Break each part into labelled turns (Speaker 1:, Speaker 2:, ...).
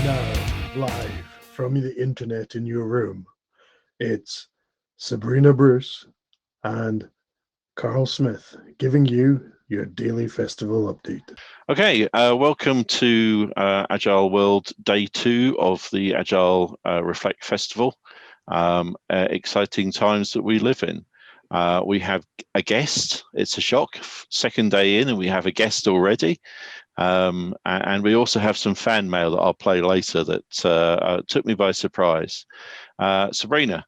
Speaker 1: Now, live from the internet in your room, it's Sabrina Bruce and Carl Smith giving you your daily festival update.
Speaker 2: Okay, welcome to Agile World Day 2 of the Agile Reflect Festival. Exciting times that we live in. We have a guest. It's a shock. Second day in and we have a guest already. And we also have some fan mail that I'll play later that took me by surprise. Sabrina,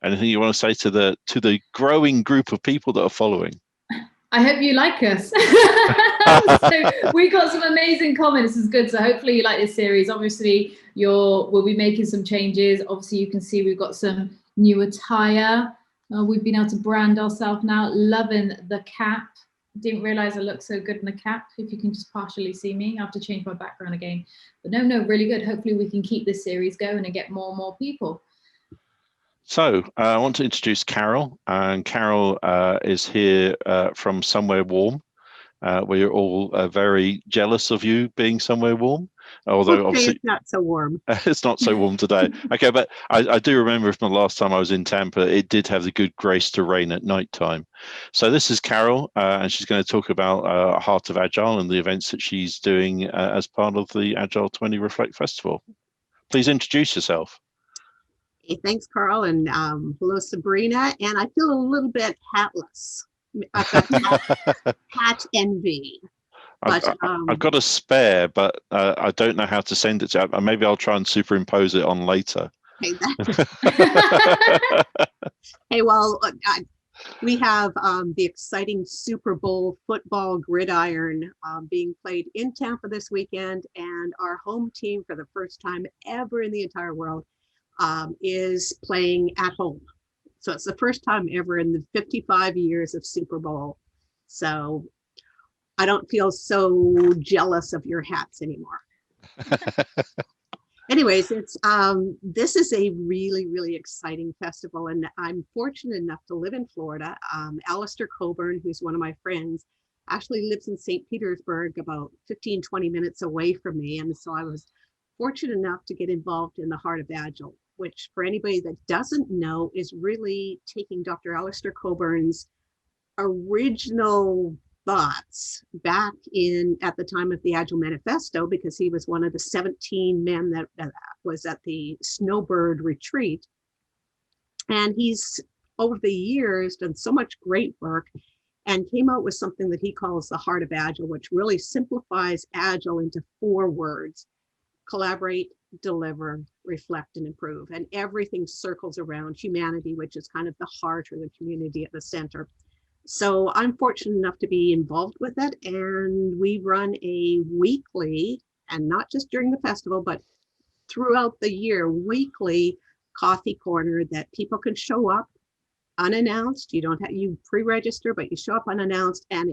Speaker 2: anything you want to say to the growing group of people that are following?
Speaker 3: I hope you like us. So we got some amazing comments. This is good. So hopefully you like this series. Obviously, we'll be making some changes. Obviously, you can see we've got some new attire. We've been able to brand ourselves now. Loving the cap. Didn't realize I looked so good in the cap. If you can just partially see me, I have to change my background again. But no, really good. Hopefully we can keep this series going and get more and more people.
Speaker 2: So I want to introduce Carol, and Carol is here from somewhere warm. We're all very jealous of you being somewhere warm, although obviously
Speaker 4: it's not so warm.
Speaker 2: It's not so warm today. Okay, but I do remember from the last time I was in Tampa, it did have the good grace to rain at night time. So this is Carol, and she's going to talk about Heart of Agile and the events that she's doing as part of the Agile20Reflect Festival. Please introduce yourself.
Speaker 4: Hey, thanks, Carl, and hello, Sabrina. And I feel a little bit hatless. I've got hat envy. But,
Speaker 2: I've got a spare, but I don't know how to send it to you. Maybe I'll try and superimpose it on later.
Speaker 4: Hey, hey, well, we have the exciting Super Bowl football gridiron being played in Tampa this weekend, and our home team, for the first time ever in the entire world, is playing at home. So it's the first time ever in the 55 years of Super Bowl. So I don't feel so jealous of your hats anymore. Anyways, this is a really exciting festival, and I'm fortunate enough to live in Florida. Alistair Coburn, who's one of my friends, actually lives in St. Petersburg, about 15-20 minutes away from me, and so I was fortunate enough to get involved in the Heart of Agile, which, for anybody that doesn't know, is really taking Dr. Alistair Coburn's original thoughts back at the time of the Agile Manifesto, because he was one of the 17 men that was at the Snowbird retreat. And he's, over the years, done so much great work and came out with something that he calls the Heart of Agile, which really simplifies Agile into 4 words: collaborate, deliver, reflect, and improve. And everything circles around humanity, which is kind of the heart, or the community at the center. So I'm fortunate enough to be involved with it, and we run a weekly, and not just during the festival, but throughout the year, weekly coffee corner that people can show up unannounced. You pre-register, but you show up unannounced, and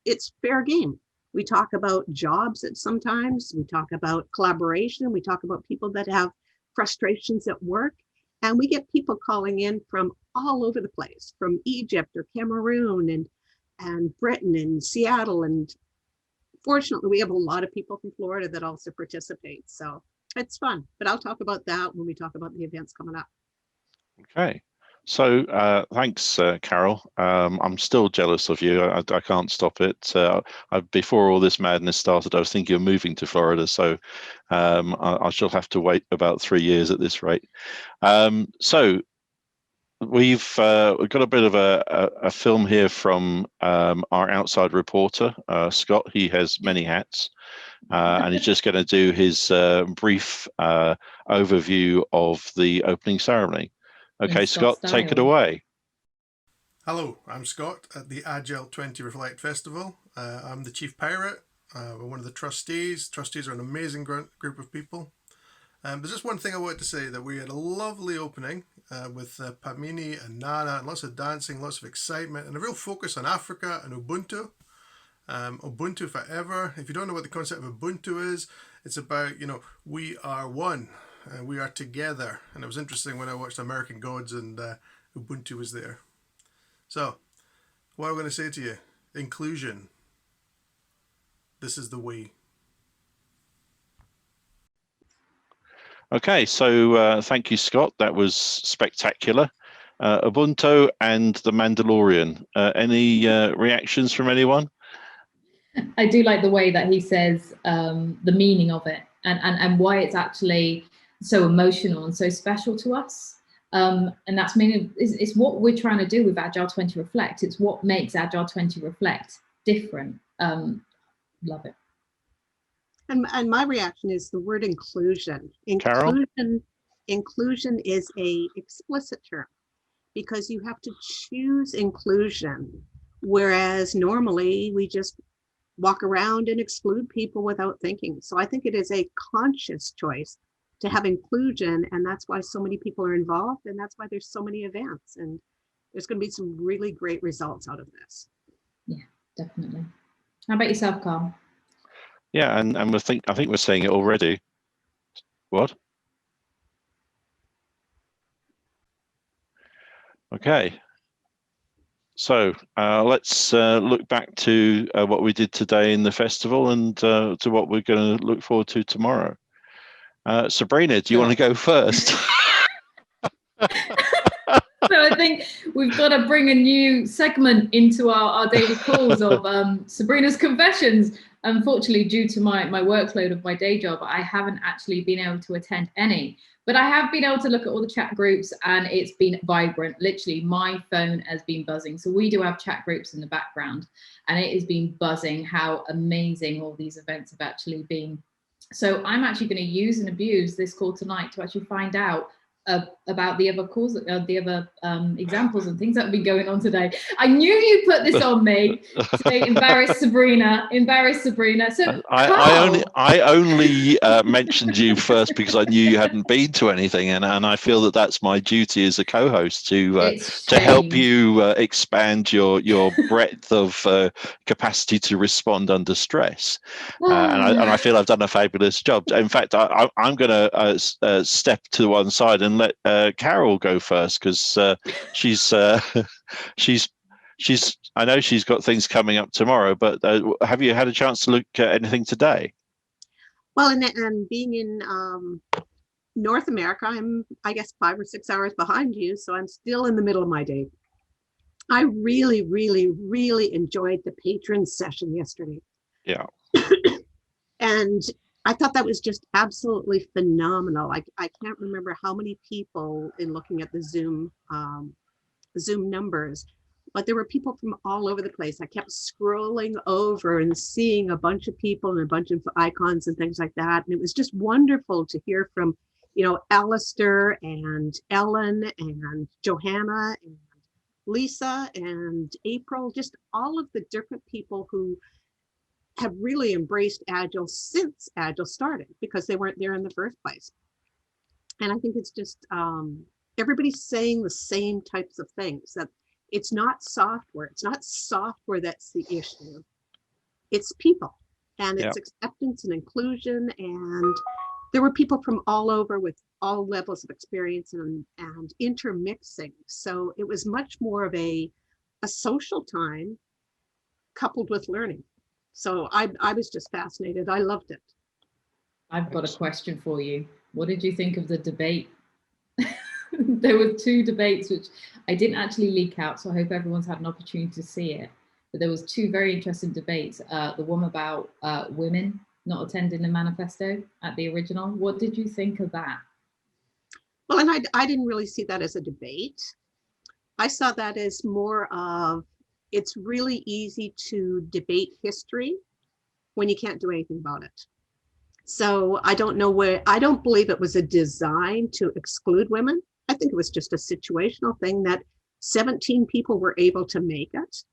Speaker 4: it's fair game. We talk about jobs sometimes, we talk about collaboration, we talk about people that have frustrations at work, and we get people calling in from all over the place, from Egypt or Cameroon and Britain and Seattle. And fortunately, we have a lot of people from Florida that also participate. So it's fun, but I'll talk about that when we talk about the events coming up.
Speaker 2: Okay. So thanks, Carol. I'm still jealous of you. I can't stop it. Before all this madness started, I was thinking of moving to Florida, so I shall have to wait about 3 years at this rate. So we've got a bit of a film here from our outside reporter, Scott. He has many hats. And he's just going to do his brief overview of the opening ceremony. Okay, Scott, take it away.
Speaker 5: Hello, I'm Scott at the Agile20Reflect Festival. I'm the chief pirate. We're one of the trustees. Trustees are an amazing group of people. There's just one thing I wanted to say, that we had a lovely opening with Pamini and Nana, and lots of dancing, lots of excitement, and a real focus on Africa and Ubuntu. Ubuntu forever. If you don't know what the concept of Ubuntu is, it's about, we are one. We are together. And it was interesting when I watched American Gods and Ubuntu was there. So, what I'm going to say to you, inclusion. This is the way.
Speaker 2: Okay, so thank you, Scott. That was spectacular. Ubuntu and the Mandalorian. Any reactions from anyone?
Speaker 3: I do like the way that he says the meaning of it and why it's actually so emotional and so special to us. And that's meaning it's what we're trying to do with Agile20Reflect. It's what makes Agile20Reflect different. Love it.
Speaker 4: And my reaction is the word inclusion.
Speaker 2: Carol?
Speaker 4: Inclusion is a explicit term because you have to choose inclusion, whereas normally we just walk around and exclude people without thinking. So I think it is a conscious choice to have inclusion, and that's why so many people are involved, and that's why there's so many events, and there's going to be some really great results out of this.
Speaker 3: Yeah, definitely. How about yourself, Carl?
Speaker 2: Yeah, and I think we're seeing it already. What? Okay. So let's look back to what we did today in the festival and to what we're going to look forward to tomorrow. Sabrina, do you want to go first?
Speaker 3: So I think we've got to bring a new segment into our daily calls of Sabrina's Confessions. Unfortunately, due to my workload of my day job, I haven't actually been able to attend any. But I have been able to look at all the chat groups and it's been vibrant. Literally, my phone has been buzzing. So we do have chat groups in the background and it has been buzzing how amazing all these events have actually been. So I'm actually going to use and abuse this call tonight to actually find out about the other calls, the other examples and things that have been going on today. I knew you put this on me to embarrass Sabrina. So
Speaker 2: I only mentioned you first because I knew you hadn't been to anything, and I feel that that's my duty as a co-host to help you expand your breadth of capacity to respond under stress. And I feel I've done a fabulous job. In fact, I'm going to step to one side and let Carol go first because she's I know she's got things coming up tomorrow, but have you had a chance to look at anything today?
Speaker 4: Well, and being in North America, I'm, I guess, 5 or 6 hours behind you, so I'm still in the middle of my day. I really, really, really enjoyed the Patron session yesterday.
Speaker 2: Yeah.
Speaker 4: And I thought that was just absolutely phenomenal. I can't remember how many people in looking at the Zoom numbers, but there were people from all over the place. I kept scrolling over and seeing a bunch of people and a bunch of icons and things like that. And it was just wonderful to hear from, Alistair and Ellen and Johanna and Lisa and April, just all of the different people who have really embraced Agile since Agile started, because they weren't there in the first place. And I think it's just everybody's saying the same types of things, that it's not software. It's not software that's the issue. It's people, and it's acceptance and inclusion. And there were people from all over with all levels of experience and intermixing. So it was much more of a social time coupled with learning. So I was just fascinated. I loved it.
Speaker 3: I've got a question for you. What did you think of the debate? There were 2 debates which I didn't actually leak out, so I hope everyone's had an opportunity to see it. But there was 2 very interesting debates. The one about women not attending the manifesto at the original. What did you think of that?
Speaker 4: Well, and I didn't really see that as a debate. I saw that as more of, it's really easy to debate history when you can't do anything about it. So I don't believe it was a design to exclude women. I think it was just a situational thing that 17 people were able to make it.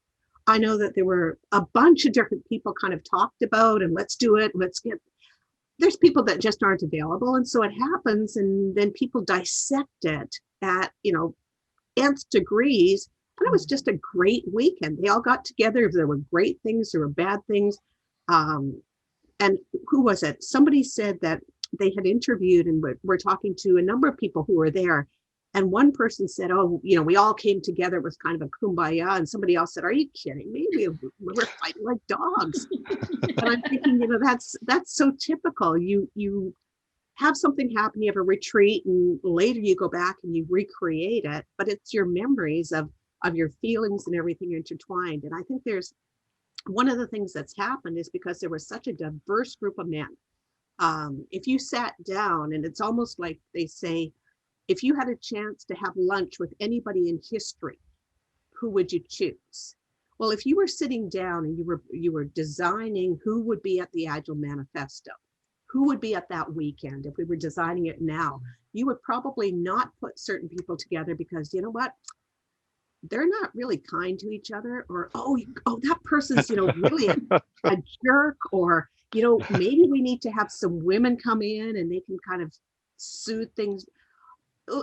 Speaker 4: I know that there were a bunch of different people kind of talked about, and let's do it. There's people that just aren't available. And so it happens. And then people dissect it at, nth degrees. And it was just a great weekend. They all got together. There were great things. There were bad things. And who was it? Somebody said that they had interviewed and were talking to a number of people who were there. And one person said, oh, we all came together. It was kind of a kumbaya. And somebody else said, are you kidding me? We were fighting like dogs. And I'm thinking, that's so typical. You have something happen, you have a retreat, and later you go back and you recreate it, but it's your memories of your feelings and everything intertwined. And I think there's one of the things that's happened is because there was such a diverse group of men. If you sat down, and it's almost like they say, if you had a chance to have lunch with anybody in history, who would you choose? Well, if you were sitting down and you were designing who would be at the Agile Manifesto, who would be at that weekend, if we were designing it now, you would probably not put certain people together because, you know what, they're not really kind to each other, or oh that person's really a jerk, or maybe we need to have some women come in and they can kind of soothe things.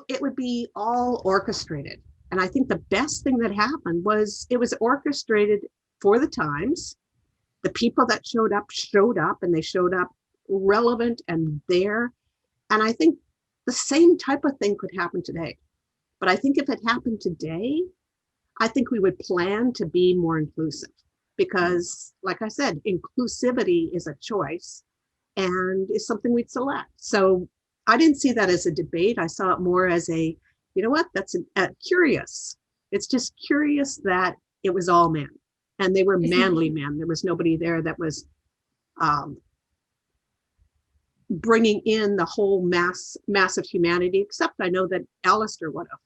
Speaker 4: It would be all orchestrated. And I think the best thing that happened was it was orchestrated for the times. The people that showed up, and they showed up relevant and there. And I think the same type of thing could happen today. But I think if it happened today, I think we would plan to be more inclusive, because like I said, inclusivity is a choice and is something we'd select. So I didn't see that as a debate. I saw it more as a, you know what, that's curious. It's just curious that it was all men, and they were manly men. There was nobody there that was bringing in the whole mass of humanity, except I know that Alistair would have.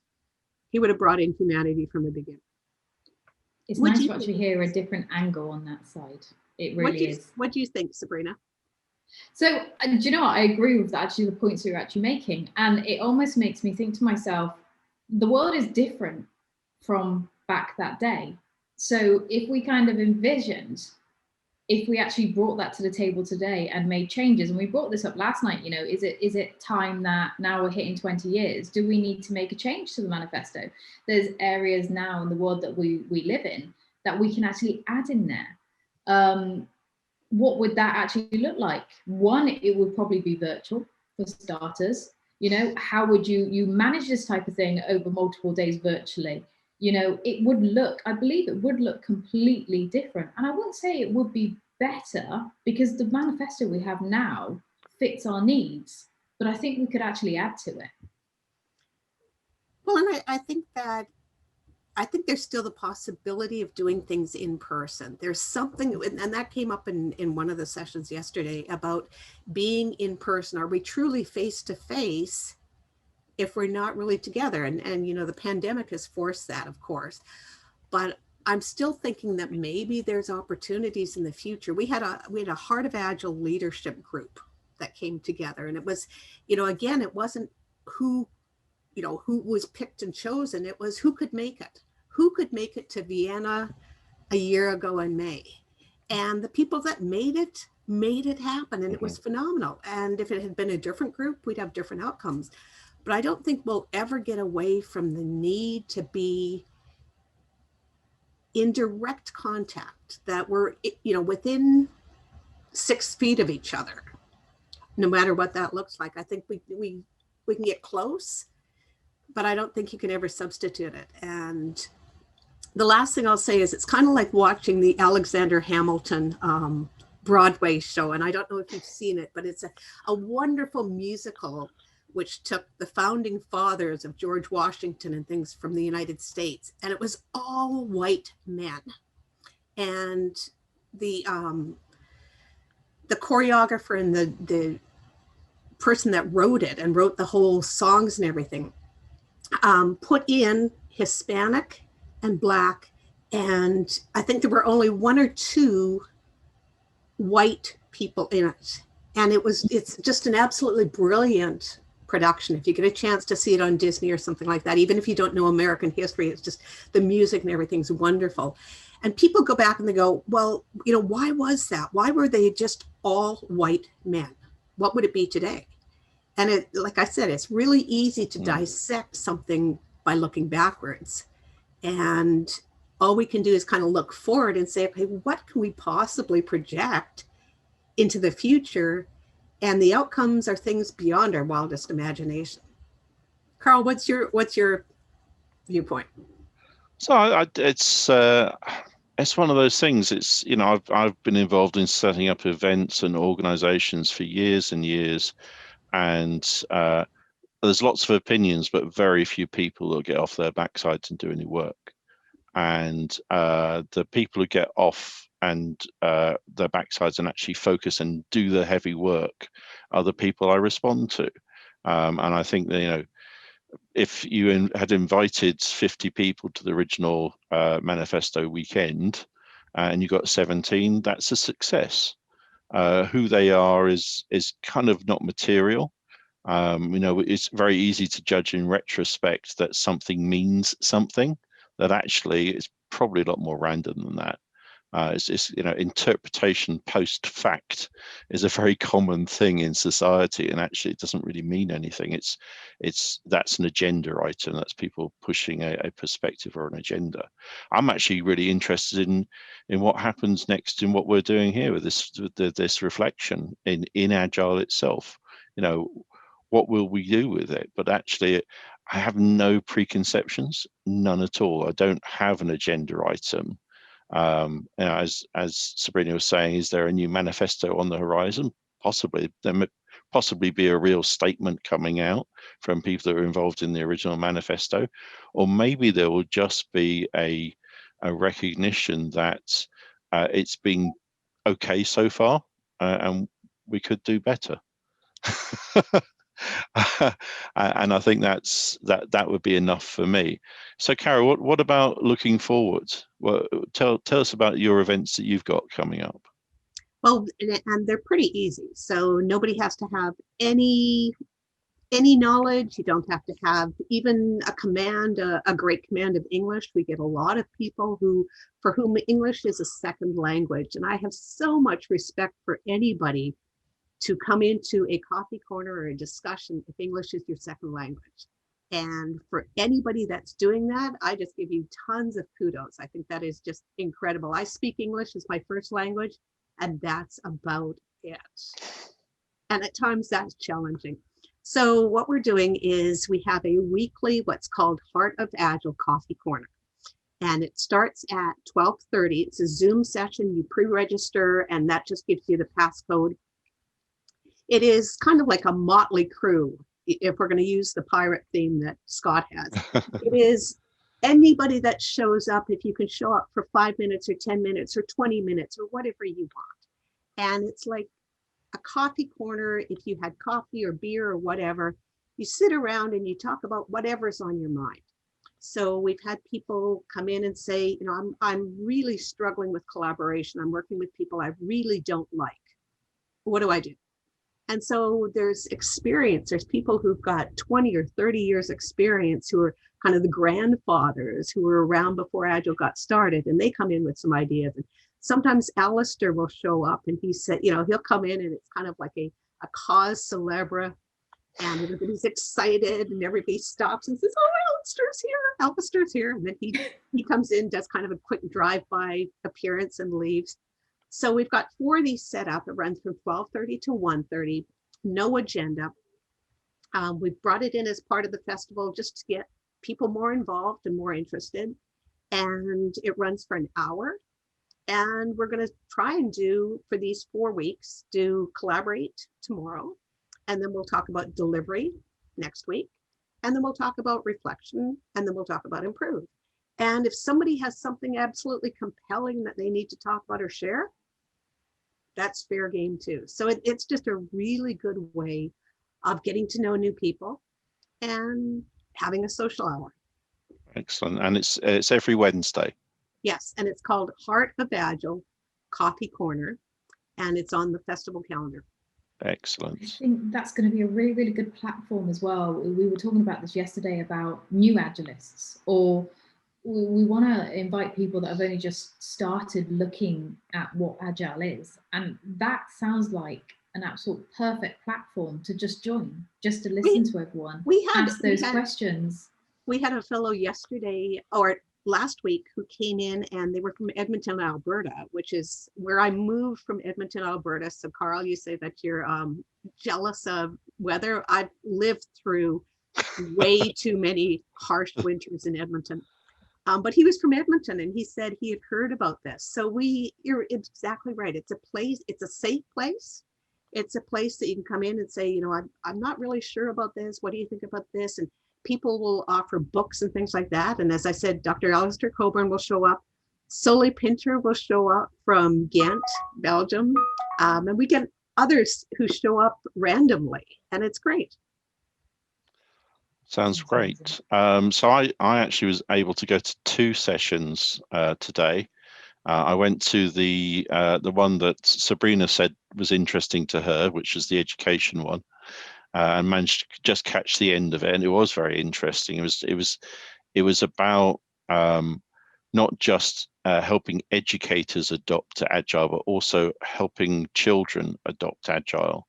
Speaker 4: He would have brought in humanity from the beginning.
Speaker 3: It's nice to actually hear a different angle on that side. It really is.
Speaker 4: What do you think, Sabrina?
Speaker 3: So, do you know what? I agree with actually the points you're actually making. And it almost makes me think to myself, the world is different from back that day. So if we kind of envisioned, if we actually brought that to the table today and made changes, and we brought this up last night, is it time that now we're hitting 20 years, do we need to make a change to the manifesto? There's areas now in the world that we live in that we can actually add in there. What would that actually look like? One, it would probably be virtual for starters. How would you manage this type of thing over multiple days virtually? It would look, I believe it would look completely different. And I wouldn't say it would be better, because the manifesto we have now fits our needs, but I think we could actually add to it.
Speaker 4: Well, and I think there's still the possibility of doing things in person. There's something, and that came up in one of the sessions yesterday, about being in person. Are we truly face to face if we're not really together? And the pandemic has forced that, of course. But I'm still thinking that maybe there's opportunities in the future. We had a Heart of Agile leadership group that came together, and it was, again, it wasn't who was picked and chosen. It was who could make it. Who could make it to Vienna a year ago in May? And the people that made it happen, and it was phenomenal. And if it had been a different group, we'd have different outcomes. But I don't think we'll ever get away from the need to be in direct contact, that we're, within 6 feet of each other, no matter what that looks like. I think we can get close, but I don't think you can ever substitute it. And the last thing I'll say is it's kind of like watching the Alexander Hamilton Broadway show. And I don't know if you've seen it, but it's a wonderful musical which took the founding fathers of George Washington and things from the United States. And it was all white men. And the choreographer and the person that wrote it and wrote the whole songs and everything put in Hispanic and Black, and I think there were only 1 or 2 white people in it. And it's just an absolutely brilliant production. If you get a chance to see it on Disney or something like that, even if you don't know American history, it's just the music and everything's wonderful. And people go back and they go, well, why was that? Why were they just all white men? What would it be today? And it, like I said, it's really easy to dissect something by looking backwards. And all we can do is kind of look forward and say, okay, what can we possibly project into the future? And the outcomes are things beyond our wildest imagination. Carl, what's your viewpoint?
Speaker 2: So it's one of those things. It's, I've been involved in setting up events and organizations for years and years. and there's lots of opinions, but very few people that get off their backsides and do any work. And the people who get off and their backsides and actually focus and do the heavy work are the people I respond to. And I think that, you know, if you had invited 50 people to the original manifesto weekend and you got 17, that's a success. Who they are is kind of not material. You know, it's very easy to judge in retrospect that something means something, that actually it's probably a lot more random than that. It's you know, interpretation post fact is a very common thing in society, and actually it doesn't really mean anything. That's an agenda item. That's people pushing a perspective or an agenda. I'm actually really interested in what happens next in what we're doing here with this reflection in Agile itself. You know, what will we do with it? But actually, I have no preconceptions, none at all. I don't have an agenda item. You know, as Sabrina was saying, is there a new manifesto on the horizon? Possibly. There may possibly be a real statement coming out from people that are involved in the original manifesto, or maybe there will just be a recognition that it's been okay so far, and we could do better. And I think that would be enough for me. So, Carol, what about looking forward? Well, tell us about your events that you've got coming up.
Speaker 4: Well, and they're pretty easy. So nobody has to have any knowledge. You don't have to have even a great command of English. We get a lot of people for whom English is a second language. And I have so much respect for anybody to come into a coffee corner or a discussion if English is your second language. And for anybody that's doing that, I just give you tons of kudos. I think that is just incredible. I speak English as my first language, and that's about it. And at times that's challenging. So what we're doing is we have a weekly, what's called Heart of Agile Coffee Corner. And it starts at 12:30. It's a Zoom session. You pre-register, and that just gives you the passcode. It is kind of like a motley crew, if we're going to use the pirate theme that Scott has. It is anybody that shows up, if you can show up for 5 minutes or 10 minutes or 20 minutes or whatever you want. And it's like a coffee corner. If you had coffee or beer or whatever, you sit around and you talk about whatever's on your mind. So we've had people come in and say, you know, I'm really struggling with collaboration. I'm working with people I really don't like. What do I do? And so there's experience. There's people who've got 20 or 30 years experience who are kind of the grandfathers who were around before Agile got started, and they come in with some ideas. And sometimes Alistair will show up and he said, you know, he'll come in and it's kind of like a cause célèbre, and everybody's excited and everybody stops and says, oh, Alistair's here. And then he comes in, does kind of a quick drive-by appearance and leaves. So we've got 4 of these set up. It runs from 12:30 to 1:30, no agenda. We've brought it in as part of the festival just to get people more involved and more interested. And it runs for an hour. And we're going to try and do, for these 4 weeks, do collaborate tomorrow. And then we'll talk about delivery next week. And then we'll talk about reflection. And then we'll talk about improve. And if somebody has something absolutely compelling that they need to talk about or share, that's fair game too. So it's just a really good way of getting to know new people and having a social hour.
Speaker 2: Excellent. And it's every Wednesday.
Speaker 4: Yes, and it's called Heart of Agile Coffee Corner, and it's on the festival calendar.
Speaker 2: Excellent.
Speaker 3: I think that's going to be a really, really good platform as well. We were talking about this yesterday about new Agilists, or we want to invite people that have only just started looking at what Agile is. And that sounds like an absolute perfect platform to just join, just to listen to everyone, ask those questions.
Speaker 4: We had a fellow yesterday or last week who came in, and they were from Edmonton, Alberta, which is where I moved from Edmonton, Alberta. So Carl, you say that you're jealous of weather. I've lived through way too many harsh winters in Edmonton. But he was from Edmonton, and he said he had heard about this. So you're exactly right. It's a place, it's a safe place. It's a place that you can come in and say, you know, I'm not really sure about this. What do you think about this? And people will offer books and things like that. And as I said, Dr. Alistair Coburn will show up. Soli Pinter will show up from Ghent, Belgium. And we get others who show up randomly, and it's great.
Speaker 2: Sounds great. So I actually was able to go to 2 sessions today. I went to the one that Sabrina said was interesting to her, which is the education one, and managed to just catch the end of it, and it was very interesting. It was about not just helping educators adopt Agile, but also helping children adopt Agile,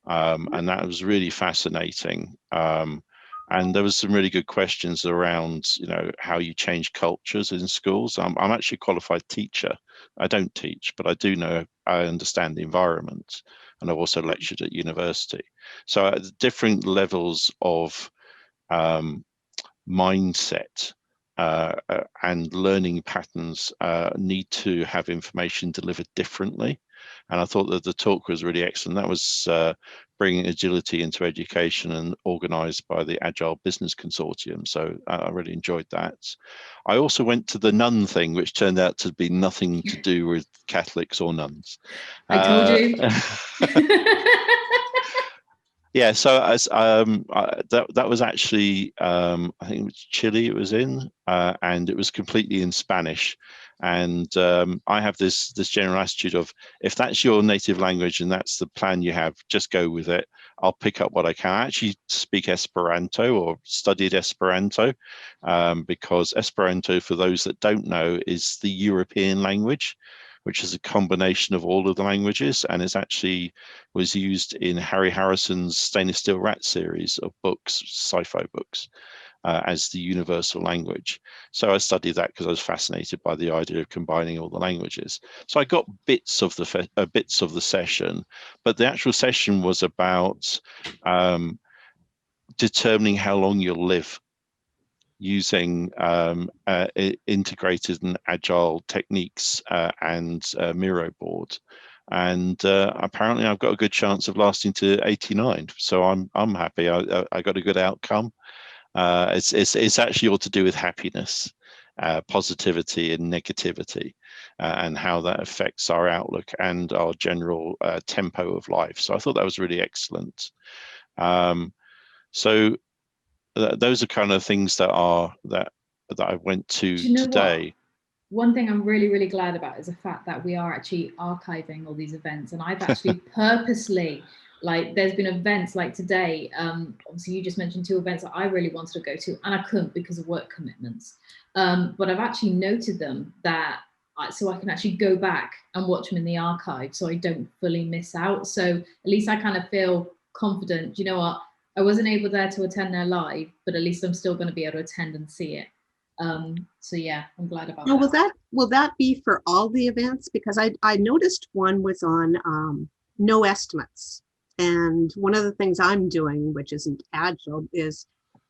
Speaker 2: and that was really fascinating. And there was some really good questions around, you know, how you change cultures in schools. I'm actually a qualified teacher. I don't teach, but I do know, I understand the environment, and I've also lectured at university. So at different levels of mindset and learning patterns need to have information delivered differently. And I thought that the talk was really excellent. That was bringing agility into education and organised by the Agile Business Consortium. So I really enjoyed that. I also went to the nun thing, which turned out to be nothing to do with Catholics or nuns.
Speaker 3: I told you.
Speaker 2: Yeah, so as that was actually I think it was Chile it was in, and it was completely in Spanish. And I have this general attitude of, if that's your native language and that's the plan you have, just go with it. I'll pick up what I can. I actually speak Esperanto, or studied Esperanto, because Esperanto, for those that don't know, is the European language, which is a combination of all of the languages, and it's actually was used in Harry Harrison's Stainless Steel Rat series of books, sci-fi books, as the universal language. So I studied that because I was fascinated by the idea of combining all the languages. So I got bits of the session, but the actual session was about determining how long you'll live, using integrated and agile techniques and Miro board. And apparently I've got a good chance of lasting to 89. So I'm happy. I got a good outcome. It's actually all to do with happiness, positivity and negativity, and how that affects our outlook and our general tempo of life. So I thought that was really excellent. So those are kind of things that I went to today.
Speaker 3: One thing I'm really, really glad about is the fact that we are actually archiving all these events, and I've actually purposely, like, there's been events like today, obviously you just mentioned 2 events that I really wanted to go to and I couldn't because of work commitments, but I've actually noted them so I can actually go back and watch them in the archive so I don't fully miss out. So at least I kind of feel confident, you know what, I wasn't able there to attend their live, but at least I'm still going to be able to attend and see it. So yeah, I'm glad about that.
Speaker 4: Will that be for all the events? Because I noticed one was on no estimates. And one of the things I'm doing, which isn't Agile, is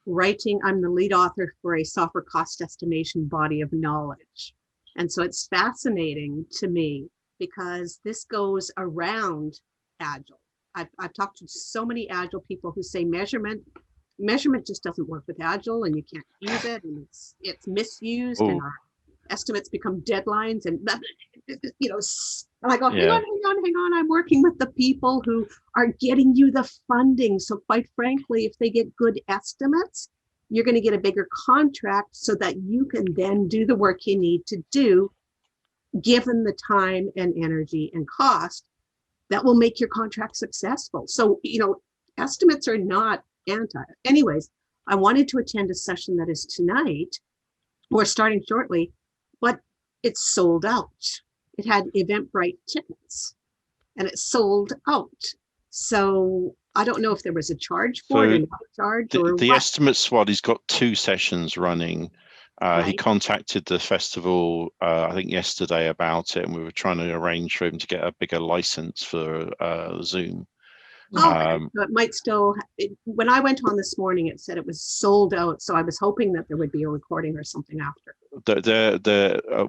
Speaker 4: writing. I'm the lead author for a software cost estimation body of knowledge. And so it's fascinating to me because this goes around Agile. I've talked to so many Agile people who say measurement just doesn't work with Agile, and you can't use it, and it's misused, and our estimates become deadlines, and you know. And I go, hang on. I'm working with the people who are getting you the funding. So quite frankly, if they get good estimates, you're going to get a bigger contract so that you can then do the work you need to do, given the time and energy and cost that will make your contract successful. So, you know, estimates are not anti. Anyways, I wanted to attend a session that is tonight. We're starting shortly, but it's sold out. It had Eventbrite tickets and it sold out. So I don't know if there was a charge for it, or not a charge, or
Speaker 2: the estimate squad, he's got 2 sessions running.
Speaker 4: Right.
Speaker 2: He contacted the festival, I think yesterday, about it, and we were trying to arrange for him to get a bigger license for Zoom.
Speaker 4: So it might still, when I went on this morning, it said it was sold out. So I was hoping that there would be a recording or something after.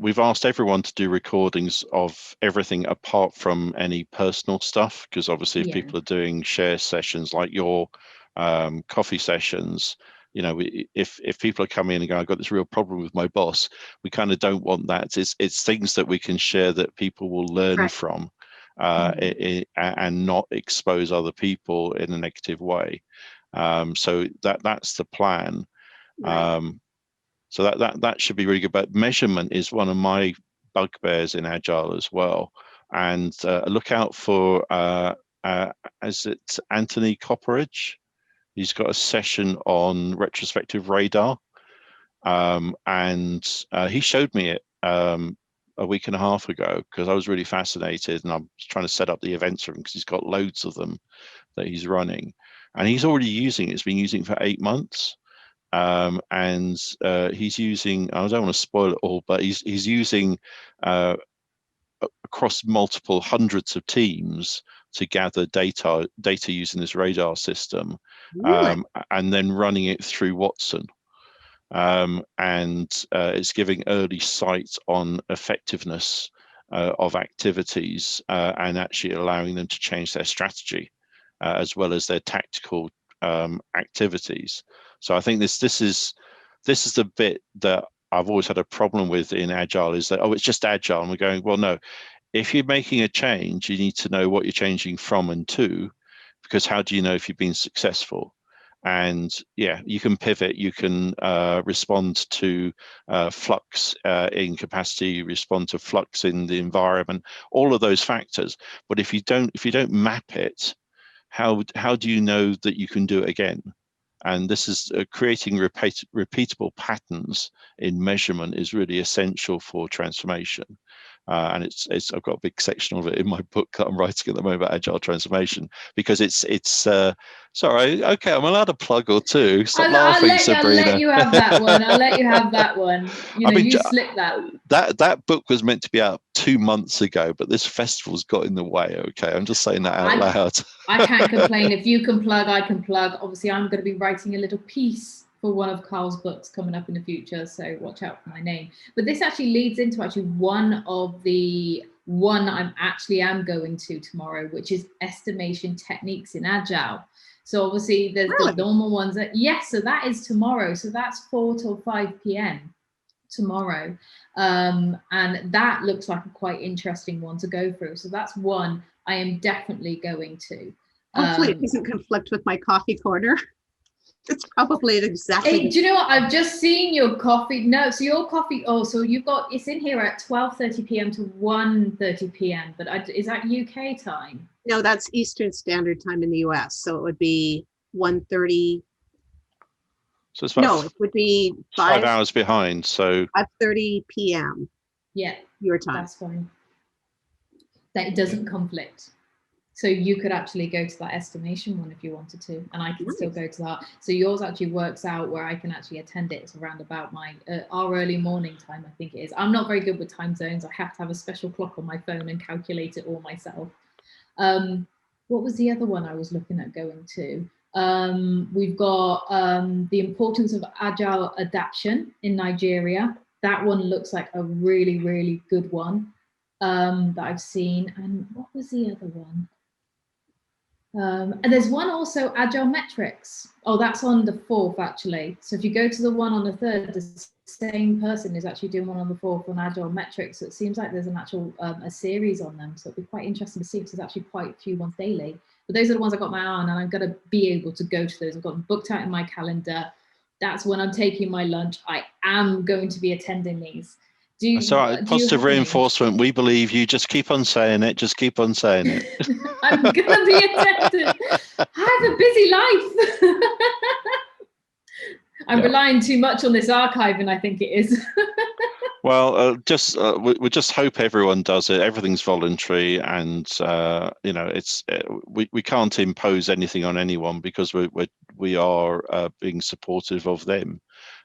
Speaker 2: we've asked everyone to do recordings of everything apart from any personal stuff, because obviously if people are doing share sessions like your coffee sessions, if people are coming in and going, I've got this real problem with my boss, we kind of don't want that. It's things that we can share that people will learn from, and not expose other people in a negative way. So that's the plan. So that should be really good. But measurement is one of my bugbears in Agile as well. And look out for, is it Anthony Copperidge? He's got a session on Retrospective Radar. And he showed me it a week and a half ago, because I was really fascinated, and I'm trying to set up the events for him because he's got loads of them that he's running. And he's already using it. He's been using it for 8 months. And he's using, I don't want to spoil it all, but he's using across multiple hundreds of teams to gather data using this radar system, and then running it through Watson. And it's giving early sight on effectiveness of activities, and actually allowing them to change their strategy as well as their tactical activities. So I think this is the bit that I've always had a problem with in Agile, is that, oh, it's just Agile. And we're going, well, no, if you're making a change, you need to know what you're changing from and to, because how do you know if you've been successful? And yeah, you can pivot, you can respond to flux in capacity, respond to flux in the environment, all of those factors. But if you don't map it, how do you know that you can do it again? And this is creating repeatable patterns in measurement is really essential for transformation. And I've got a big section of it in my book that I'm writing at the moment about Agile transformation, because it's sorry, okay, I'm allowed a plug or two. Stop laughing, Sabrina.
Speaker 3: I'll let you have that one. I'll let you have that one. You slip that.
Speaker 2: That book was meant to be out 2 months ago, but this festival's got in the way. Okay, I'm just saying that out loud.
Speaker 3: I can't complain. If you can plug, I can plug. Obviously, I'm going to be writing a little piece for one of Carl's books coming up in the future, so watch out for my name. But this actually leads into one I am going to tomorrow, which is estimation techniques in Agile. So obviously there's the normal ones so that is tomorrow. So that's 4 till 5 p.m. tomorrow. And that looks like a quite interesting one to go through. So that's one I am definitely going to.
Speaker 4: Hopefully it doesn't conflict with my coffee corner. It's probably exactly.
Speaker 3: Hey, do you know what? I've just seen your coffee. No, so your coffee. Oh, so you've got, it's in here at 12:30 p.m. to 1:30 p.m. But is that UK time?
Speaker 4: No, that's Eastern Standard Time in the US. So it would be 1:30.
Speaker 2: So it's about
Speaker 4: it would be
Speaker 2: 5 hours behind. So
Speaker 4: 5:30 p.m.
Speaker 3: Yeah,
Speaker 4: your time.
Speaker 3: That's fine. That it doesn't conflict. So you could actually go to that estimation one if you wanted to, and I can still go to that. So yours actually works out where I can actually attend it. It's around about our early morning time, I think it is. I'm not very good with time zones. I have to have a special clock on my phone and calculate it all myself. What was the other one I was looking at going to? We've got the importance of Agile Adaption in Nigeria. That one looks like a really, really good one that I've seen. And what was the other one? And there's one also, Agile Metrics. Oh, that's on the 4th, actually. So if you go to the one on the 3rd, the same person is actually doing one on the 4th on Agile Metrics. So it seems like there's an actual a series on them. So it'd be quite interesting to see, because there's actually quite a few ones daily. But those are the ones I got my eye on, and I'm going to be able to go to those. I've got them booked out in my calendar. That's when I'm taking my lunch. I am going to be attending these.
Speaker 2: Positive reinforcement. We believe you. Just keep on saying it. Just keep on saying it.
Speaker 3: I'm going to be attending. I have a busy life. I'm relying too much on this archiving, I think it is.
Speaker 2: Well, we just hope everyone does it. Everything's voluntary, and it's we can't impose anything on anyone, because we are being supportive of them.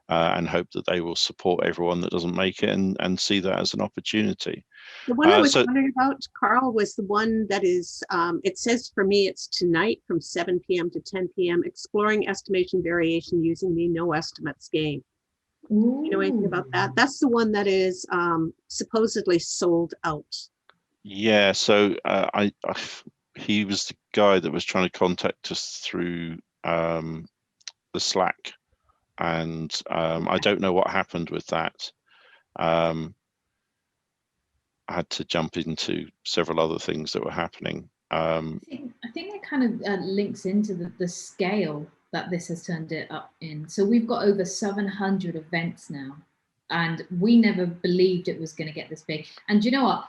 Speaker 2: And hope that they will support everyone that doesn't make it, and see that as an opportunity.
Speaker 4: The one I was wondering about, Carl, was the one that is, it says for me, it's tonight from 7 p.m. to 10 p.m., exploring estimation variation using the no estimates game. You know anything about that? That's the one that is supposedly sold out.
Speaker 2: Yeah, so he was the guy that was trying to contact us through the Slack, and I don't know what happened with that. I had to jump into several other things that were happening.
Speaker 3: I think that kind of links into the scale that this has turned it up in. So we've got over 700 events now, and we never believed it was going to get this big. And do you know what?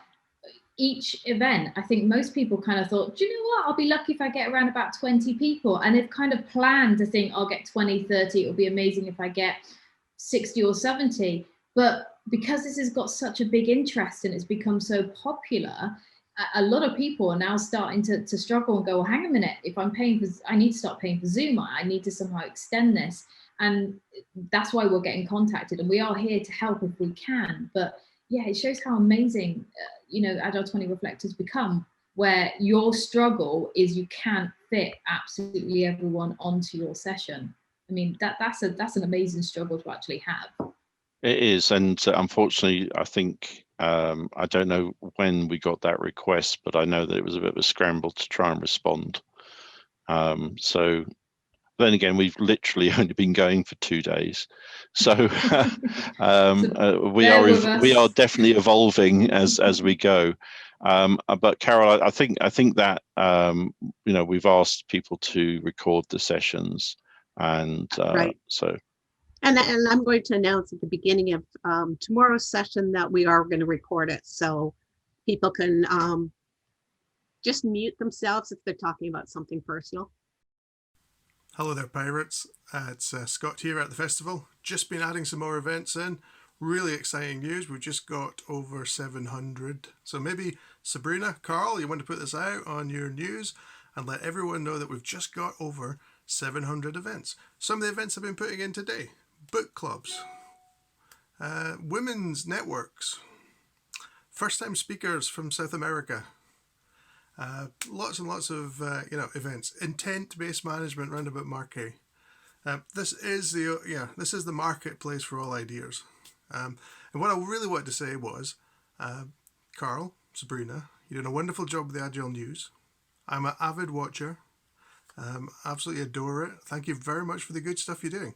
Speaker 3: Each event, I think most people kind of thought, do you know what? I'll be lucky if I get around about 20 people. And they've kind of planned to think, I'll get 20, 30. It'll be amazing if I get 60 or 70. But because this has got such a big interest and it's become so popular, a lot of people are now starting to struggle and go, well, hang a minute, if I'm paying for, I need to start paying for Zoom. I need to somehow extend this. And that's why we're getting contacted, and we are here to help if we can. But yeah, it shows how amazing, Agile20Reflect has become, where your struggle is you can't fit absolutely everyone onto your session. I mean, that's an amazing struggle to actually have.
Speaker 2: It is, and unfortunately, I think I don't know when we got that request, but I know that it was a bit of a scramble to try and respond. So then again, we've literally only been going for 2 days, so we are definitely evolving as we go. But Carol, I think that we've asked people to record the sessions, and
Speaker 4: right.
Speaker 2: So.
Speaker 4: And I'm going to announce at the beginning of tomorrow's session that we are going to record it, so people can just mute themselves if they're talking about something personal.
Speaker 5: Hello there, pirates. It's Scott here at the festival. Just been adding some more events in. Really exciting news. We've just got over 700. So maybe Sabrina, Carl, you want to put this out on your news and let everyone know that we've just got over 700 events. Some of the events I've been putting in today: book clubs, women's networks, first-time speakers from South America, lots and lots of events, intent-based management roundabout Marquee. This is the marketplace for all ideas. And what I really wanted to say was, Carl, Sabrina, you're doing a wonderful job with the Agile News. I'm an avid watcher. Absolutely adore it. Thank you very much for the good stuff you're doing.